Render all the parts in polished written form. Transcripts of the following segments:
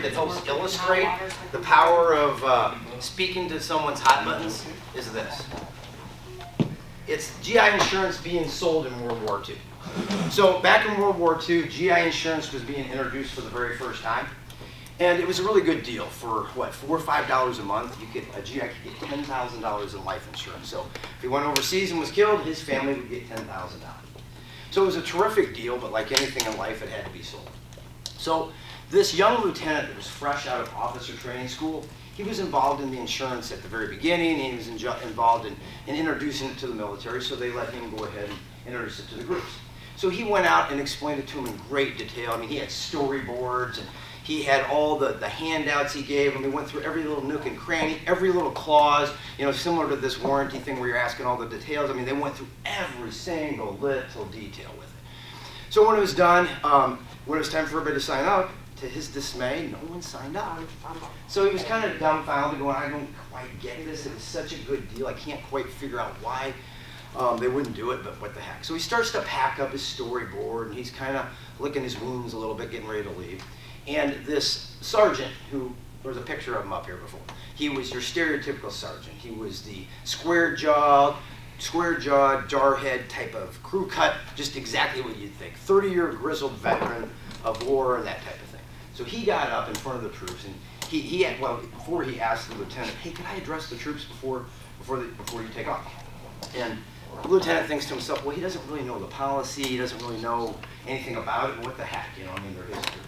slide that helps illustrate the power of speaking to someone's hot buttons is this. It's GI insurance being sold in World War II. So back in World War II, GI insurance was being introduced for the very first time. And it was a really good deal for, what, $4 or $5 a month. A GI could get $10,000 in life insurance. So if he went overseas and was killed, his family would get $10,000. So it was a terrific deal, but like anything in life, it had to be sold. So this young lieutenant that was fresh out of officer training school, he was involved in the insurance at the very beginning, and he was involved in introducing it to the military, so they let him go ahead and introduce it to the groups. So he went out and explained it to them in great detail. I mean, he had storyboards, and he had all the handouts he gave them. He went through every little nook and cranny, every little clause, you know, similar to this warranty thing where you're asking all the details. I mean, they went through every single little detail with it. So when it was done, when it was time for everybody to sign up, to his dismay, no one signed up. So he was kind of dumbfounded, going, I don't quite get this. It was such a good deal. I can't quite figure out why they wouldn't do it, but what the heck. So he starts to pack up his storyboard, and he's kind of licking his wounds a little bit, getting ready to leave. And this sergeant, who, there was a picture of him up here before, he was your stereotypical sergeant. He was the square-jawed, jarhead type of crew cut, just exactly what you'd think. 30-year grizzled veteran of war and that type of thing. So he got up in front of the troops, and he had, well, before he asked the lieutenant, hey, could I address the troops before you take off? And the lieutenant thinks to himself, well, he doesn't really know the policy, he doesn't really know anything about it, and what the heck, you know, I mean, they're his troops.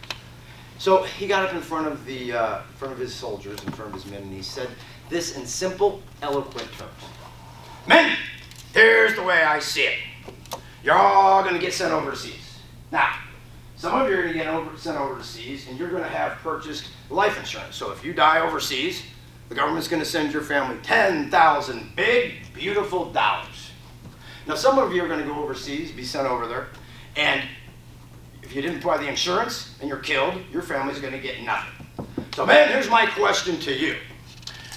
So he got up in front of his soldiers, in front of his men, and he said this in simple, eloquent terms. Men, here's the way I see it. You're all going to get sent overseas. Now, some of you are going to get sent overseas, and you're going to have purchased life insurance. So if you die overseas, the government's going to send your family 10,000 big, beautiful dollars. Now, some of you are going to go overseas, be sent over there, and if you didn't buy the insurance and you're killed, your family's going to get nothing. So, man, here's my question to you.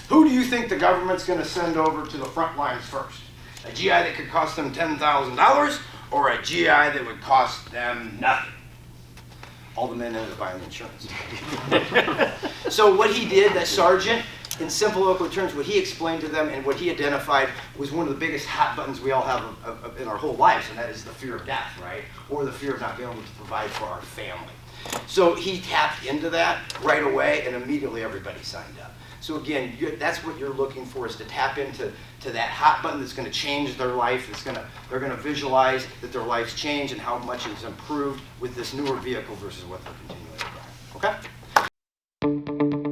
Who do you think the government's going to send over to the front lines first? A GI that could cost them $10,000 or a GI that would cost them nothing? All the men ended up buying the insurance. So what he did, that sergeant, in simple local terms, what he explained to them and what he identified was one of the biggest hot buttons we all have in our whole lives, and that is the fear of death, right? Or the fear of not being able to provide for our family. So he tapped into that right away, and immediately everybody signed up. So again, that's what you're looking for, is to tap into that hot button that's going to change their life. They're going to visualize that their life's changed and how much it's improved with this newer vehicle versus what they're continuing to drive. Okay?